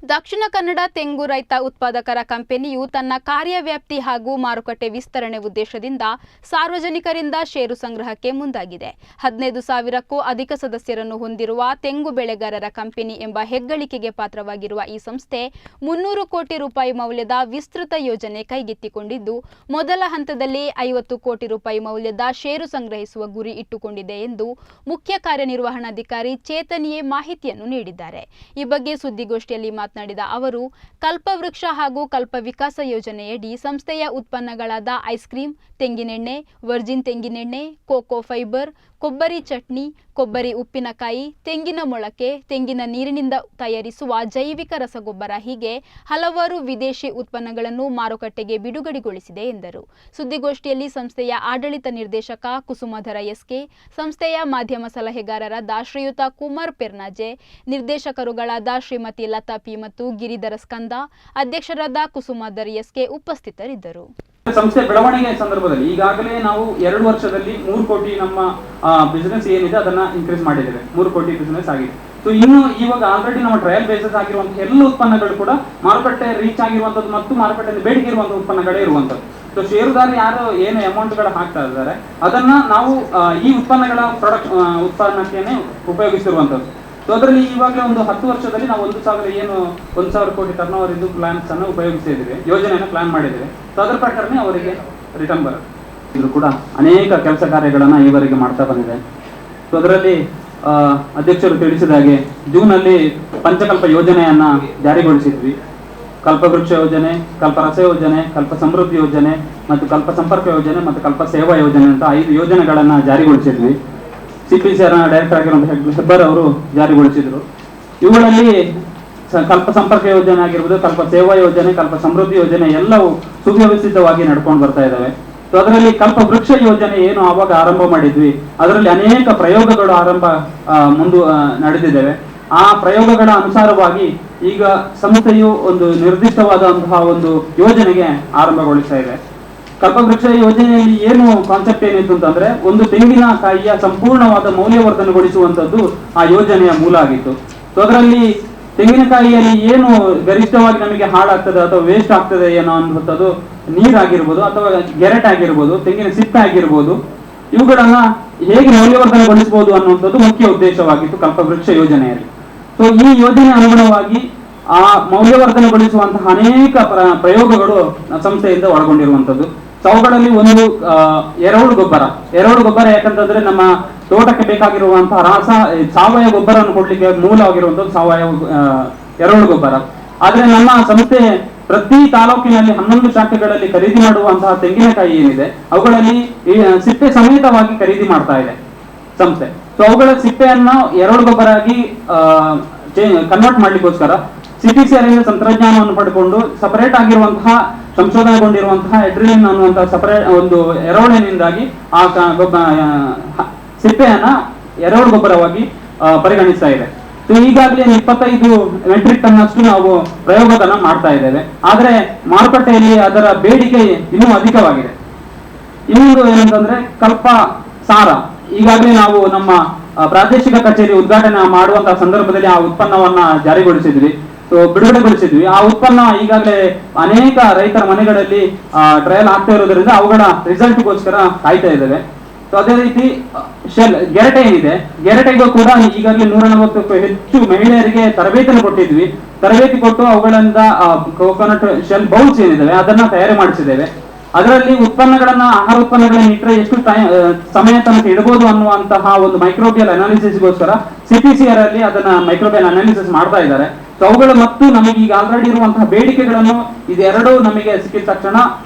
ದಕ್ಷಿಣ ಕನ್ನಡ ತೆಂಗು ರೈತ ಉತ್ಪಾದಕರ ಕಂಪನಿಯು ತನ್ನ ಕಾರ್ಯವ್ಯಾಪ್ತಿ ಹಾಗೂ ಮಾರುಕಟ್ಟೆ ವಿಸ್ತರಣೆ ಉದ್ದೇಶದಿಂದ ಸಾರ್ವಜನಿಕರಿಂದ ಷೇರು ಸಂಗ್ರಹಕ್ಕೆ ಮುಂದಾಗಿದೆ. 15,000ಕ್ಕೂ ಅಧಿಕ ಸದಸ್ಯರನ್ನು ಹೊಂದಿರುವ ತೆಂಗು ಬೆಳೆಗಾರರ ಕಂಪನಿ ಎಂಬ ಹೆಗ್ಗಳಿಕೆಗೆ ಪಾತ್ರವಾಗಿರುವ ಈ ಸಂಸ್ಥೆ 300 ಕೋಟಿ ರೂಪಾಯಿ ಮೌಲ್ಯದ ವಿಸ್ತೃತ ಯೋಜನೆ ಕೈಗೆತ್ತಿಕೊಂಡಿದ್ದು, ಮೊದಲ ಹಂತದಲ್ಲಿ 50 ಕೋಟಿ ರೂಪಾಯಿ ಮೌಲ್ಯದ ಷೇರು ಸಂಗ್ರಹಿಸುವ ಗುರಿ ಇಟ್ಟುಕೊಂಡಿದೆ ಎಂದು ಮುಖ್ಯ ಕಾರ್ಯನಿರ್ವಹಣಾಧಿಕಾರಿ ಚೇತನ್ ಎ ಮಾಹಿತಿಯನ್ನು ನೀಡಿದ್ದಾರೆ. ಈ ಬಗ್ಗೆ ಸುದ್ದಿಗೋಷ್ಠಿಯಲ್ಲಿ ಮಾತನಾಡಿದ ಅವರು, ಕಲ್ಪವೃಕ್ಷ ಹಾಗೂ ಕಲ್ಪ ವಿಕಾಸ ಯೋಜನೆಯಡಿ ಸಂಸ್ಥೆಯ ಉತ್ಪನ್ನಗಳಾದ ಐಸ್ ಕ್ರೀಮ್, ತೆಂಗಿನೆಣ್ಣೆ, ವರ್ಜಿನ್ ತೆಂಗಿನೆಣ್ಣೆ, ಕೋಕೋ ಫೈಬರ್, ಕೊಬ್ಬರಿ ಚಟ್ನಿ, ಕೊಬ್ಬರಿ ಉಪ್ಪಿನಕಾಯಿ, ತೆಂಗಿನ ಮೊಳಕೆ, ತೆಂಗಿನ ನೀರಿನಿಂದ ತಯಾರಿಸುವ ಜೈವಿಕ ರಸಗೊಬ್ಬರ ಹೀಗೆ ಹಲವಾರು ವಿದೇಶಿ ಉತ್ಪನ್ನಗಳನ್ನು ಮಾರುಕಟ್ಟೆಗೆ ಬಿಡುಗಡೆಗೊಳಿಸಿದೆ ಎಂದರು. ಸುದ್ದಿಗೋಷ್ಠಿಯಲ್ಲಿ ಸಂಸ್ಥೆಯ ಆಡಳಿತ ನಿರ್ದೇಶಕ ಕುಸುಮಧರ ಎಸ್ಕೆ, ಸಂಸ್ಥೆಯ ಮಾಧ್ಯಮ ಸಲಹೆಗಾರರಾದ ಶ್ರೀಯುತ ಕುಮಾರ್ ಪೆರ್ನಾಜೆ, ನಿರ್ದೇಶಕರುಗಳಾದ ಶ್ರೀಮತಿ ಲತಾ ಪಿ ಮತ್ತು ಗಿರಿಧರ ಸ್ಕಂದ, ಅಧ್ಯಕ್ಷರಾದ ಕುಸುಮಧರ್ ಎಸ್ಕೆ ಉಪಸ್ಥಿತರಿದ್ದರು. ಸಂಸ್ಥೆ ಬೆಳವಣಿಗೆ ಸಂದರ್ಭದಲ್ಲಿ ಈಗಾಗಲೇ ನಾವು 2 ವರ್ಷದಲ್ಲಿ 3 ಕೋಟಿ ನಮ್ಮ ಬಿಸಿನೆಸ್ ಏನಿದೆ ಅದನ್ನ ಇನ್ಕ್ರೀಸ್ ಮಾಡಿದ್ದೇವೆ. 3 ಕೋಟಿ ಬಿಸಿನೆಸ್ ಆಗಿದೆ. ಸೊ ಇನ್ನು ಇವಾಗ ಆಲ್ರೆಡಿ ನಮ್ಮ ಟ್ರಯಲ್ ಬೇಸಸ್ ಆಗಿರುವಂತಹ ಎಲ್ಲ ಉತ್ಪನ್ನಗಳು ಕೂಡ ಮಾರುಕಟ್ಟೆ ರೀಚ್ ಆಗಿರುವಂತದ್ದು ಮತ್ತು ಮಾರುಕಟ್ಟೆಯಲ್ಲಿ ಬೇಡಿಕೆ ಇರುವಂತಹ ಉತ್ಪನ್ನಗಳೇ ಇರುವಂತದ್ದು. ಸೊ ಷೇರುದಾರ ಯಾರು ಏನು ಅಮೌಂಟ್ಗಳು ಹಾಕ್ತಾ ಇದ್ದಾರೆ ಅದನ್ನ ನಾವು ಈ ಉತ್ಪನ್ನಗಳ ಉತ್ಪನ್ನಕ್ಕೆ ಉಪಯೋಗಿಸಿರುವಂತದ್ದು. ಸೊ ಅದರಲ್ಲಿ ಇವಾಗಲೇ ಒಂದು 10 ವರ್ಷದಲ್ಲಿ ನಾವು 1,000 ಕೋಟಿ ಟರ್ನ್ ಓವರ್ ಇದು ಪ್ಲಾನ್ಸ್ ಅನ್ನು ಉಪಯೋಗಿಸಿದ್ದೀವಿ, ಯೋಜನೆಯನ್ನು ಪ್ಲಾನ್ ಮಾಡಿದ್ದೇವೆ. ಸೊ ಅದರ ಪ್ರಕಾರನೇ ಅವರಿಗೆ ರಿಟರ್ನ್ ಬರುತ್ತೆ. ಇದು ಕೂಡ ಅನೇಕ ಕೆಲಸ ಕಾರ್ಯಗಳನ್ನ ಈವರೆಗೆ ಮಾಡ್ತಾ ಬಂದಿದೆ. ಸೊ ಅದರಲ್ಲಿ ಅಧ್ಯಕ್ಷರು ತಿಳಿಸಿದ ಹಾಗೆ ಜೂನ್ ಅಲ್ಲಿ ಪಂಚಕಲ್ಪ ಯೋಜನೆಯನ್ನ ಜಾರಿಗೊಳಿಸಿದ್ವಿ. ಕಲ್ಪವೃಕ್ಷ ಯೋಜನೆ, ಕಲ್ಪರಸ ಯೋಜನೆ, ಕಲ್ಪ ಸಮೃದ್ಧಿ ಯೋಜನೆ ಮತ್ತು ಕಲ್ಪ ಸಂಪರ್ಕ ಯೋಜನೆ ಮತ್ತು ಕಲ್ಪ ಸೇವಾ ಯೋಜನೆ ಅಂತ 5 ಯೋಜನೆಗಳನ್ನ ಜಾರಿಗೊಳಿಸಿದ್ವಿ. CPCR ಡೈರೆಕ್ಟರ್ ಆಗಿರುವಂತಹ ಹೆಬ್ಬಾರ್ ಅವರು ಜಾರಿಗೊಳಿಸಿದ್ರು. ಇವುಗಳಲ್ಲಿ ಕಲ್ಪ ಸಂಪರ್ಕ ಯೋಜನೆ ಆಗಿರ್ಬೋದು, ಕಲ್ಪ ಸೇವಾ ಯೋಜನೆ, ಕಲ್ಪ ಸಮೃದ್ಧಿ ಯೋಜನೆ ಎಲ್ಲವೂ ಸುವ್ಯವಸ್ಥಿತವಾಗಿ ನಡ್ಕೊಂಡು ಬರ್ತಾ ಇದ್ದಾವೆ. ಸೊ ಅದರಲ್ಲಿ ಕಲ್ಪ ವೃಕ್ಷ ಯೋಜನೆ ಏನು ಆವಾಗ ಆರಂಭ ಮಾಡಿದ್ವಿ, ಅದರಲ್ಲಿ ಅನೇಕ ಪ್ರಯೋಗಗಳು ನಡೆದಿದ್ದೇವೆ. ಆ ಪ್ರಯೋಗಗಳ ಅನುಸಾರವಾಗಿ ಈಗ ಸಂಸ್ಥೆಯು ಒಂದು ನಿರ್ದಿಷ್ಟವಾದಂತಹ ಒಂದು ಯೋಜನೆಗೆ ಆರಂಭಗೊಳಿಸ್ತಾ ಇದೆ. ಕಲ್ಪವೃಕ್ಷ ಯೋಜನೆಯಲ್ಲಿ ಏನು ಕಾನ್ಸೆಪ್ಟ್ ಏನಿತ್ತು ಅಂತಂದ್ರೆ, ಒಂದು ತೆಂಗಿನಕಾಯಿಯ ಸಂಪೂರ್ಣವಾದ ಮೌಲ್ಯವರ್ಧನೆಗೊಳಿಸುವಂತದ್ದು ಆ ಯೋಜನೆಯ ಮೂಲ ಆಗಿತ್ತು. ಸೊ ಅದರಲ್ಲಿ ತೆಂಗಿನಕಾಯಿಯಲ್ಲಿ ಏನು ಗರಿಷ್ಠವಾಗಿ ನಮಗೆ ಹಾಳಾಗ್ತದೆ ಅಥವಾ ವೇಸ್ಟ್ ಆಗ್ತದೆ ಏನೋ ಅನ್ನುವಂಥದ್ದು ನೀರಾಗಿರ್ಬೋದು ಅಥವಾ ಗೆರೆಟ್ ಆಗಿರ್ಬೋದು, ತೆಂಗಿನ ಸಿಪ್ಪೆ ಆಗಿರ್ಬೋದು, ಇವುಗಳನ್ನ ಹೇಗೆ ಮೌಲ್ಯವರ್ಧನೆಗೊಳಿಸಬಹುದು ಅನ್ನುವಂಥದ್ದು ಮುಖ್ಯ ಉದ್ದೇಶವಾಗಿತ್ತು ಕಲ್ಪವೃಕ್ಷ ಯೋಜನೆಯಲ್ಲಿ. ಸೊ ಈ ಯೋಜನೆ ಅನುಗುಣವಾಗಿ ಆ ಮೌಲ್ಯವರ್ಧನೆಗೊಳಿಸುವಂತಹ ಅನೇಕ ಪ್ರಯೋಗಗಳು ಸಂಸ್ಥೆಯಿಂದ ಒಳಗೊಂಡಿರುವಂತದ್ದು. ಸೊ ಅವುಗಳಲ್ಲಿ ಒಂದು ಎರೆಹುಳು ಗೊಬ್ಬರ ಯಾಕಂತಂದ್ರೆ ನಮ್ಮ ತೋಟಕ್ಕೆ ಬೇಕಾಗಿರುವಂತಹ ಸಾವಯವ ಗೊಬ್ಬರವನ್ನು ಕೊಡ್ಲಿಕ್ಕೆ ಮೂಲವಾಗಿರುವಂತದ್ದು ಸಾವಯವ ಎರೆಹುಳು ಗೊಬ್ಬರ. ಆದ್ರೆ ನಮ್ಮ ಸಂಸ್ಥೆ ಪ್ರತಿ ತಾಲೂಕಿನಲ್ಲಿ 11 ಶಾಖೆಗಳಲ್ಲಿ ಖರೀದಿ ಮಾಡುವಂತಹ ತೆಂಗಿನಕಾಯಿ ಏನಿದೆ ಅವುಗಳಲ್ಲಿ ಸಿಪ್ಪೆ ಸಮೇತವಾಗಿ ಖರೀದಿ ಮಾಡ್ತಾ ಇದೆ ಸಂಸ್ಥೆ. ಸೊ ಅವುಗಳ ಸಿಪ್ಪೆಯನ್ನ ಎರೆಹುಳು ಗೊಬ್ಬರ ಆಗಿ ಕನ್ವರ್ಟ್ ಮಾಡ್ಲಿಕ್ಕೋಸ್ಕರ CPCR ತಂತ್ರಜ್ಞಾನವನ್ನು ಪಡೆದುಕೊಂಡು ಸಪರೇಟ್ ಆಗಿರುವಂತಹ ಸಂಶೋಧನೆಗೊಂಡಿರುವಂತಹ ಎಡ್ರಿಲಿನ್ ಅನ್ನುವಂತಹ ಸಪರೇಟ್ ಒಂದು ಎರೆಹುಳಿನಿಂದಾಗಿ ಆ ಸಿಪ್ಪೆಯನ್ನ ಎರೆಹುಳು ಗೊಬ್ಬರವಾಗಿ ಪರಿಗಣಿಸ್ತಾ ಇದೆ. ಈಗಾಗಲೇ 25 ಮೆಟ್ರಿಕ್ ಟನ್ ಅಷ್ಟು ನಾವು ಪ್ರಯೋಗಗಳನ್ನ ಮಾಡ್ತಾ ಇದ್ದೇವೆ. ಆದ್ರೆ ಮಾರುಕಟ್ಟೆಯಲ್ಲಿ ಅದರ ಬೇಡಿಕೆ ಇನ್ನೂ ಅಧಿಕವಾಗಿದೆ. ಇನ್ನೊಂದು ಏನಂತಂದ್ರೆ ಕಲ್ಪ ಸಾರ. ಈಗಾಗಲೇ ನಾವು ನಮ್ಮ ಪ್ರಾದೇಶಿಕ ಕಚೇರಿ ಉದ್ಘಾಟನೆ ಮಾಡುವಂತಹ ಸಂದರ್ಭದಲ್ಲಿ ಆ ಉತ್ಪನ್ನವನ್ನ ಜಾರಿಗೊಳಿಸಿದ್ವಿ, ಬಿಡುಗಡೆಗೊಳಿಸಿದ್ವಿ. ಆ ಉತ್ಪನ್ನ ಈಗಾಗಲೇ ಅನೇಕ ರೈತರ ಮನೆಗಳಲ್ಲಿ ಟ್ರಯಲ್ ಆಗ್ತಾ ಇರೋದ್ರಿಂದ ಅವುಗಳ ರಿಸಲ್ಟ್ಗೋಸ್ಕರ ಕಾಯ್ತಾ ಇದ್ದೇವೆ. ಸೊ ಅದೇ ರೀತಿ ಗೆರಟೆ ಏನಿದೆ, ಗೆರಟೆಗೂ ಕೂಡ ಈಗಾಗಲೇ 140ಕ್ಕೂ ಹೆಚ್ಚು ಮಹಿಳೆಯರಿಗೆ ತರಬೇತಿಯನ್ನು ಕೊಟ್ಟಿದ್ವಿ. ತರಬೇತಿ ಕೊಟ್ಟು ಅವುಗಳಿಂದ ಕೋಕೋನಟ್ ಶೆಲ್ ಬೌಲ್ಸ್ ಏನಿದಾವೆ ಅದನ್ನ ತಯಾರಿ ಮಾಡಿಸಿದ್ದೇವೆ. ಅದರಲ್ಲಿ ಆಹಾರ ಉತ್ಪನ್ನಗಳನ್ನ ಇಟ್ಟರೆ ಎಷ್ಟು ಸಮಯ ತನಕ ಇಡಬಹುದು ಅನ್ನುವಂತಹ ಒಂದು ಮೈಕ್ರೋಬಿಯಲ್ ಅನಾಲಿಸಿಸ್ಗೋಸ್ಕರ CPCR ಅಲ್ಲಿ ಅದನ್ನ ಮೈಕ್ರೋಬಿಯಲ್ ಅನಾಲಿಸಿಸ್ ಮಾಡ್ತಾ ಇದ್ದಾರೆ. ಸೊ ಅವುಗಳು ಮತ್ತು ನಮಗೆ ಈಗ ಆಲ್ರೆಡಿ ಇರುವಂತಹ ಬೇಡಿಕೆಗಳನ್ನು ಇದೆರಡೂ ನಮಗೆ ಸಿಕ್ಕಿದ ತಕ್ಷಣ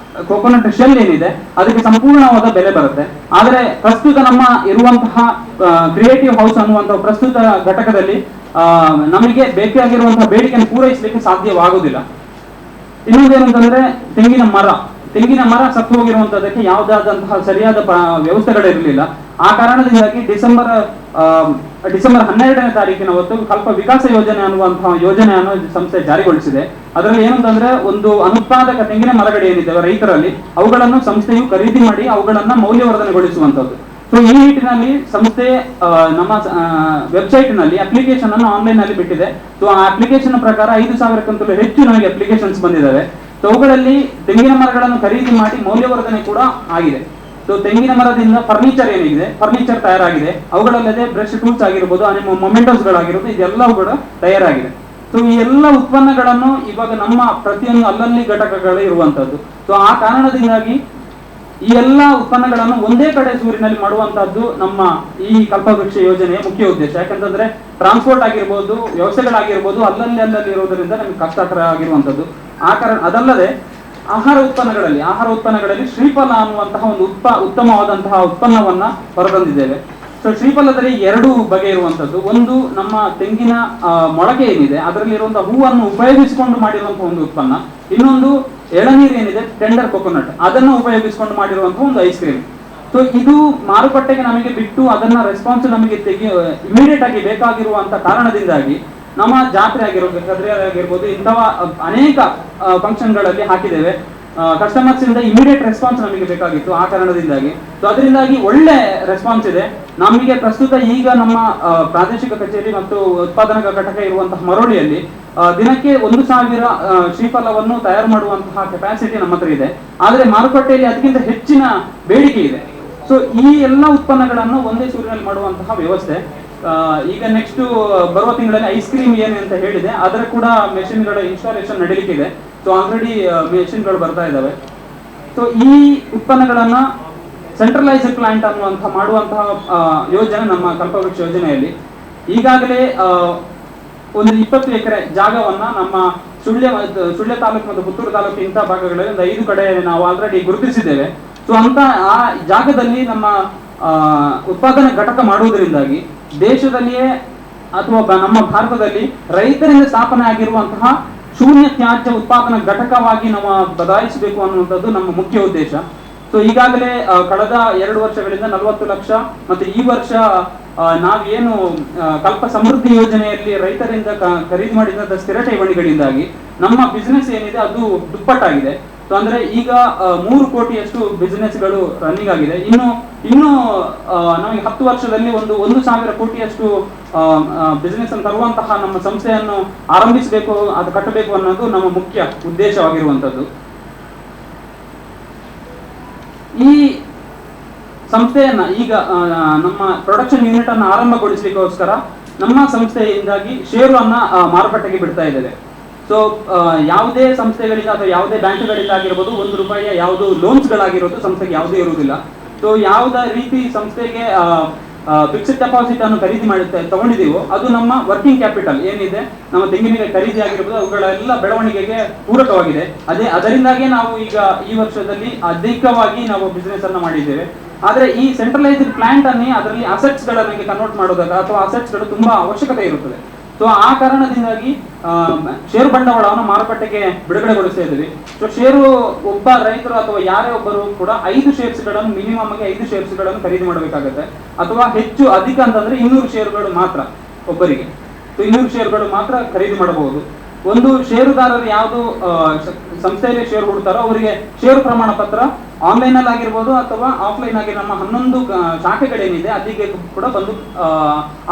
ಕೋಕೋನಟ್ ಶೆಲ್ ಏನಿದೆ ಅದಕ್ಕೆ ಸಂಪೂರ್ಣವಾದ ಬೆಲೆ ಬರುತ್ತೆ. ಆದರೆ ಪ್ರಸ್ತುತ ನಮ್ಮ ಇರುವಂತಹ ಕ್ರಿಯೇಟಿವ್ ಹೌಸ್ ಅನ್ನುವಂತಹ ಪ್ರಸ್ತುತ ಘಟಕದಲ್ಲಿ ನಮಗೆ ಬೇಕಾಗಿರುವಂತಹ ಬೇಡಿಕೆಯನ್ನು ಪೂರೈಸಲಿಕ್ಕೆ ಸಾಧ್ಯವಾಗುವುದಿಲ್ಲ. ಇನ್ನೊಂದೇನಂತಂದ್ರೆ ತೆಂಗಿನ ಮರ ಸತ್ತು ಹೋಗಿರುವಂತದಕ್ಕೆ ಯಾವುದಾದಂತಹ ಸರಿಯಾದ ವ್ಯವಸ್ಥೆಗಳಿರಲಿಲ್ಲ. ಆ ಕಾರಣದಿಂದಾಗಿ ಡಿಸೆಂಬರ್ 12ನೇ ತಾರೀಕಿನ ಹೊತ್ತು ಕಲ್ಪ ವಿಕಾಸ ಯೋಜನೆ ಅನ್ನುವಂತಹ ಯೋಜನೆಯನ್ನು ಸಂಸ್ಥೆ ಜಾರಿಗೊಳಿಸಿದೆ. ಅದರಲ್ಲಿ ಏನಂತಂದ್ರೆ, ಒಂದು ಅನುತ್ಪಾದಕ ತೆಂಗಿನ ಮರಗಳು ಏನಿದ್ದಾವೆ ರೈತರಲ್ಲಿ ಅವುಗಳನ್ನು ಸಂಸ್ಥೆಯು ಖರೀದಿ ಮಾಡಿ ಅವುಗಳನ್ನ ಮೌಲ್ಯವರ್ಧನೆಗೊಳಿಸುವಂತದ್ದು. ಸೊ ಈ ನಿಟ್ಟಿನಲ್ಲಿ ಸಂಸ್ಥೆ ನಮ್ಮ ವೆಬ್ಸೈಟ್ ನಲ್ಲಿ ಅಪ್ಲಿಕೇಶನ್ ಅನ್ನು ಆನ್ಲೈನ್ ನಲ್ಲಿ ಬಿಟ್ಟಿದೆ. ಸೊ ಆ ಅಪ್ಲಿಕೇಶನ್ ಪ್ರಕಾರ 5,000ಕ್ಕಿಂತಲೂ ಹೆಚ್ಚು ನಮಗೆ ಅಪ್ಲಿಕೇಶನ್ಸ್ ಬಂದಿದ್ದಾವೆ. ಸೊ ಅವುಗಳಲ್ಲಿ ತೆಂಗಿನ ಮರಗಳನ್ನು ಖರೀದಿ ಮಾಡಿ ಮೌಲ್ಯವರ್ಧನೆ ಕೂಡ ಆಗಿದೆ. ಸೊ ತೆಂಗಿನ ಮರದಿಂದ ಫರ್ನಿಚರ್ ಏನಿದೆ, ಫರ್ನಿಚರ್ ತಯಾರಾಗಿದೆ. ಅವುಗಳಲ್ಲದೆ ಬ್ರಷ್ ಟೂಲ್ಸ್ ಆಗಿರ್ಬೋದು, ಮೊಮೆಂಟೋಸ್ ಗಳಾಗಿರ್ಬೋದು, ಇದೆಲ್ಲವೂ ಕೂಡ ತಯಾರಾಗಿದೆ. ಸೊ ಈ ಎಲ್ಲ ಉತ್ಪನ್ನಗಳನ್ನು ಇವಾಗ ನಮ್ಮ ಪ್ರತಿಯೊಂದು ಅಲ್ಲಲ್ಲಿ ಘಟಕಗಳು ಇರುವಂತದ್ದು. ಸೊ ಆ ಕಾರಣದಿಂದಾಗಿ ಈ ಎಲ್ಲ ಉತ್ಪನ್ನಗಳನ್ನು ಒಂದೇ ಕಡೆ ಸೂರಿನಲ್ಲಿ ಮಾಡುವಂತಹದ್ದು ನಮ್ಮ ಈ ಕಲ್ಪವೃಕ್ಷ ಯೋಜನೆಯ ಮುಖ್ಯ ಉದ್ದೇಶ. ಯಾಕಂತಂದ್ರೆ ಟ್ರಾನ್ಸ್ಪೋರ್ಟ್ ಆಗಿರ್ಬೋದು, ವ್ಯವಸ್ಥೆಗಳಾಗಿರ್ಬೋದು, ಅಲ್ಲಲ್ಲಿ ಇರೋದರಿಂದ ನಮಗೆ ಕಷ್ಟಕರ ಆಗಿರುವಂತದ್ದು. ಆ ಕಾರಣ ಅದಲ್ಲದೆ ಆಹಾರ ಉತ್ಪನ್ನಗಳಲ್ಲಿ ಶ್ರೀಫಲ ಅನ್ನುವಂತಹ ಒಂದು ಉತ್ತಮವಾದಂತಹ ಉತ್ಪನ್ನವನ್ನ ಹೊರತಂದಿದ್ದೇವೆ. ಸೊ ಶ್ರೀಫಲದಲ್ಲಿ 2 ಬಗೆ ಇರುವಂತದ್ದು. ಒಂದು ನಮ್ಮ ತೆಂಗಿನ ಮೊಳಕೆ ಏನಿದೆ ಅದರಲ್ಲಿರುವಂತಹ ಹೂವನ್ನು ಉಪಯೋಗಿಸಿಕೊಂಡು ಮಾಡಿರುವಂತಹ ಒಂದು ಉತ್ಪನ್ನ. ಇನ್ನೊಂದು ಎಳನೀರು ಏನಿದೆ, ಟೆಂಡರ್ ಕೊಕೊನಟ್, ಅದನ್ನು ಉಪಯೋಗಿಸಿಕೊಂಡು ಮಾಡಿರುವಂತಹ ಒಂದು ಐಸ್ ಕ್ರೀಮ್. ಸೊ ಇದು ಮಾರುಕಟ್ಟೆಗೆ ನಮಗೆ ಬಿಟ್ಟು ಅದನ್ನ ರೆಸ್ಪಾನ್ಸ್ ನಮಗೆ ಇಮಿಡಿಯೇಟ್ ಆಗಿ ಬೇಕಾಗಿರುವಂತಹ ಕಾರಣದಿಂದಾಗಿ ನಮ್ಮ ಜಾತ್ರೆ ಆಗಿರ್ಬೋದು ಇಂತಹ ಅನೇಕ ಫಂಕ್ಷನ್ಗಳಲ್ಲಿ ಹಾಕಿದ್ದೇವೆ. ಕಸ್ಟಮರ್ಸ್ ಇಂದ ಇಮಿಡಿಯೇಟ್ ರೆಸ್ಪಾನ್ಸ್ ನಮಗೆ ಬೇಕಾಗಿತ್ತು. ಆ ಕಾರಣದಿಂದಾಗಿ ಸೊ ಅದರಿಂದಾಗಿ ಒಳ್ಳೆ ರೆಸ್ಪಾನ್ಸ್ ಇದೆ ನಮಗೆ. ಪ್ರಸ್ತುತ ಈಗ ನಮ್ಮ ಪ್ರಾದೇಶಿಕ ಕಚೇರಿ ಮತ್ತು ಉತ್ಪಾದನಾ ಘಟಕ ಇರುವಂತಹ ಮರೋಳಿಯಲ್ಲಿ ದಿನಕ್ಕೆ 1,000 ಶ್ರೀಫಲವನ್ನು ತಯಾರು ಮಾಡುವಂತಹ ಕೆಪಾಸಿಟಿ ನಮ್ಮ ಹತ್ರ ಇದೆ. ಆದರೆ ಮಾರುಕಟ್ಟೆಯಲ್ಲಿ ಅದಕ್ಕಿಂತ ಹೆಚ್ಚಿನ ಬೇಡಿಕೆ ಇದೆ. ಸೊ ಈ ಎಲ್ಲ ಉತ್ಪನ್ನಗಳನ್ನು ಒಂದೇ ಸೂರಿನಲ್ಲಿ ಮಾಡುವಂತಹ ವ್ಯವಸ್ಥೆ ಈಗ ನೆಕ್ಸ್ಟ್ ಬರುವ ತಿಂಗಳಲ್ಲಿ ಐಸ್ ಕ್ರೀಮ್ ಏನು ಅಂತ ಹೇಳಿದೆ, ಅದರ ಕೂಡ ಮೆಷಿನ್ಗಳ ಇನ್ಸ್ಟಾಲೇಷನ್ ನಡೀಲಿಕ್ಕಿದೆ. ಸೊ ಆಲ್ರೆಡಿ ಮೆಷಿನ್ಗಳು ಬರ್ತಾ ಇದ್ದಾವೆ. ಸೊ ಈ ಉತ್ಪನ್ನಗಳನ್ನ ಸೆಂಟ್ರಲೈಸ್ಡ್ ಪ್ಲಾಂಟ್ ಅನ್ನುವಂತಹ ಮಾಡುವಂತಹ ಯೋಜನೆ ನಮ್ಮ ಕಲ್ಪವೃಕ್ಷ ಯೋಜನೆಯಲ್ಲಿ ಈಗಾಗಲೇ ಒಂದು 20 ಎಕರೆ ಜಾಗವನ್ನ ನಮ್ಮ ಸುಳ್ಯ ತಾಲೂಕು ಮತ್ತು ಪುತ್ತೂರು ತಾಲೂಕು ಇಂತಹ ಭಾಗಗಳಲ್ಲಿ ಒಂದು 5 ಕಡೆ ನಾವು ಆಲ್ರೆಡಿ ಗುರುತಿಸಿದ್ದೇವೆ. ಸೊ ಅಂತ ಆ ಜಾಗದಲ್ಲಿ ನಮ್ಮ ಉತ್ಪಾದನಾ ಘಟಕ ಮಾಡುವುದರಿಂದಾಗಿ ದೇಶದಲ್ಲಿಯೇ ಅಥವಾ ನಮ್ಮ ಭಾರತದಲ್ಲಿ ರೈತರಿಂದ ಸ್ಥಾಪನೆ ಆಗಿರುವಂತಹ ಶೂನ್ಯ ತ್ಯಾಜ್ಯ ಉತ್ಪಾದನಾ ಘಟಕವಾಗಿ ನಾವು ಬದಲಾಯಿಸಬೇಕು ಅನ್ನುವಂಥದ್ದು ನಮ್ಮ ಮುಖ್ಯ ಉದ್ದೇಶ. ಸೊ ಈಗಾಗಲೇ ಕಳೆದ 2 ವರ್ಷಗಳಿಂದ 40 ಲಕ್ಷ ಮತ್ತು ಈ ವರ್ಷ ನಾವೇನು ಕಲ್ಪ ಸಮೃದ್ಧಿ ಯೋಜನೆಯಲ್ಲಿ ರೈತರಿಂದ ಖರೀದಿ ಮಾಡಿದಂತಹ ಸ್ಥಿರ ಠೇವಣಿಗಳಿಂದಾಗಿ ನಮ್ಮ ಬಿಸಿನೆಸ್ ಏನಿದೆ ಅದು ದುಪ್ಪಟ್ಟಾಗಿದೆ. ಸೊ ಅಂದ್ರೆ ಈಗ 3 ಕೋಟಿಯಷ್ಟು ಬಿಸಿನೆಸ್ಗಳು ರನ್ನಿಂಗ್ ಆಗಿದೆ. ಇನ್ನು ನಮಗೆ 10 ವರ್ಷದಲ್ಲಿ 1,000 ಕೋಟಿಯಷ್ಟು ಬಿಸಿನೆಸ್ ಅನ್ನು ತರುವಂತಹ ನಮ್ಮ ಸಂಸ್ಥೆಯನ್ನು ಆರಂಭಿಸಬೇಕು, ಅದು ಕಟ್ಟಬೇಕು ಅನ್ನೋದು ನಮ್ಮ ಮುಖ್ಯ ಉದ್ದೇಶವಾಗಿರುವಂತದ್ದು. ಈ ಸಂಸ್ಥೆಯನ್ನ ಈಗ ನಮ್ಮ ಪ್ರೊಡಕ್ಷನ್ ಯೂನಿಟ್ ಅನ್ನು ಆರಂಭಗೊಳಿಸಲಿಕ್ಕೋಸ್ಕರ ನಮ್ಮ ಸಂಸ್ಥೆಯಿಂದಾಗಿ ಷೇರು ಅನ್ನ ಮಾರುಕಟ್ಟೆಗೆ ಬಿಡ್ತಾ ಇದ್ದೇವೆ. ಸೊ ಯಾವುದೇ ಸಂಸ್ಥೆಗಳಿಂದ ಅಥವಾ ಯಾವುದೇ ಬ್ಯಾಂಕ್ಗಳಿಂದ ಆಗಿರ್ಬೋದು ₹1 ಯಾವುದು ಲೋನ್ಸ್ ಗಳಾಗಿರೋದು ಸಂಸ್ಥೆಗೆ ಯಾವುದೇ ಇರುವುದಿಲ್ಲ. ಸೊ ಯಾವುದೇ ರೀತಿ ಸಂಸ್ಥೆಗೆ ಫಿಕ್ಸ್ಡ್ ಡೆಪಾಸಿಟ್ ಅನ್ನು ಖರೀದಿ ಮಾಡಿ ತಗೊಂಡಿದ್ದೀವೋ ಅದು ನಮ್ಮ ವರ್ಕಿಂಗ್ ಕ್ಯಾಪಿಟಲ್ ಏನಿದೆ, ನಮ್ಮ ತೆಂಗಿನಕಾಯಿ ಖರೀದಿ ಆಗಿರ್ಬೋದು ಅವುಗಳೆಲ್ಲ ಬೆಳವಣಿಗೆಗೆ ಪೂರಕವಾಗಿದೆ. ಅದರಿಂದಾಗಿ ನಾವು ಈಗ ಈ ವರ್ಷದಲ್ಲಿ ಅಧಿಕವಾಗಿ ನಾವು ಬಿಸ್ನೆಸ್ ಅನ್ನ ಮಾಡಿದ್ದೇವೆ. ಆದ್ರೆ ಈ ಸೆಂಟ್ರಲೈಸ್ಡ್ ಪ್ಲಾಂಟ್ ಅನ್ನೇ ಅದರಲ್ಲಿ ಅಸೆಟ್ಸ್ ಗಳನ್ನ ಕನ್ವರ್ಟ್ ಮಾಡೋದಾಗ ಅಥವಾ ಅಸೆಟ್ಸ್ ಗಳು ತುಂಬಾ ಅವಶ್ಯಕತೆ ಇರುತ್ತದೆ. ಸೊ ಆ ಕಾರಣದಿಂದಾಗಿ ಷೇರು ಬಂಡವಾಳವನ್ನು ಮಾರುಕಟ್ಟೆಗೆ ಬಿಡುಗಡೆಗೊಳಿಸ್ತಾ ಇದ್ದೀವಿ. ಸೊ ಷೇರು ಒಬ್ಬ ರೈತರು ಅಥವಾ ಯಾರೇ ಒಬ್ಬರು ಕೂಡ 5 ಶೇರ್ಸ್ಗಳನ್ನು ಮಿನಿಮಮ್ ಆಗಿ 5 ಶೇರ್ಸ್ಗಳನ್ನು ಖರೀದಿ ಮಾಡಬೇಕಾಗುತ್ತೆ. ಅಥವಾ ಹೆಚ್ಚು ಅಧಿಕ ಅಂತಂದ್ರೆ 200 ಶೇರುಗಳು ಮಾತ್ರ ಒಬ್ಬರಿಗೆ. ಸೊ 200 ಶೇರುಗಳು ಮಾತ್ರ ಖರೀದಿ ಮಾಡಬಹುದು. ಒಂದು ಷೇರುದಾರರು ಯಾವುದು ಸಂಸ್ಥೆಯಲ್ಲಿ ಷೇರು ಹೂಡ್ತಾರೋ ಅವರಿಗೆ ಷೇರು ಪ್ರಮಾಣ ಪತ್ರ ಆನ್ಲೈನ್ ಅಲ್ಲಿ ಆಗಿರ್ಬೋದು ಅಥವಾ ಆಫ್ಲೈನ್ ಆಗಿ ನಮ್ಮ 11 ಶಾಖೆಗಳೇನಿದೆ ಅಲ್ಲಿಗೆ ಕೂಡ ಬಂದು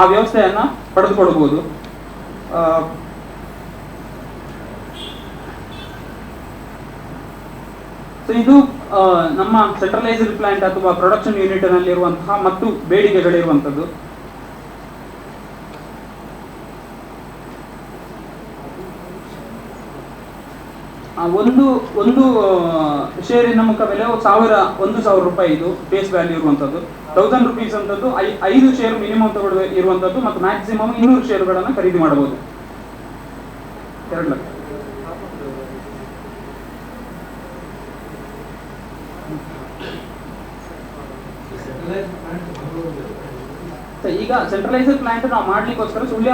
ಆ ವ್ಯವಸ್ಥೆಯನ್ನ ಪಡೆದುಕೊಳ್ಳಬಹುದು. ಸೊ ಇದು ನಮ್ಮ ಸೆಂಟ್ರಲೈಸ್ಡ್ ಪ್ಲಾಂಟ್ ಅಥವಾ ಪ್ರೊಡಕ್ಷನ್ ಯೂನಿಟ್ ನಲ್ಲಿ ಇರುವಂತಹ ಮತ್ತು ಬೇಡಿಕೆಗಳಿರುವಂತದ್ದು. ಒಂದು ಶೇರಿನ ಮುಖ ಬೆಲೆ ₹1,000 ಇದು ಬೇಸ್ ವ್ಯಾಲ್ಯೂ ಇರುವಂತದ್ದು. ₹1,000 ಅಂತದ್ದು 5 ಶೇರು ಮಿನಿಮಮ್ ತಗೊಳ್ಳುವ ಇರುವಂತದ್ದು ಮತ್ತು ಮ್ಯಾಕ್ಸಿಮಮ್ 200 ಶೇರುಗಳನ್ನು ಖರೀದಿ ಮಾಡಬಹುದು. 2 ಲಕ್ಷ. ಈಗ ಸೆಂಟ್ರಲೈಸ್ಡ್ ಪ್ಲಾಂಟ್ ನಾವು ಮಾಡ್ಲಿಕ್ಕೋಸ್ಕರ ಸುಳ್ಯ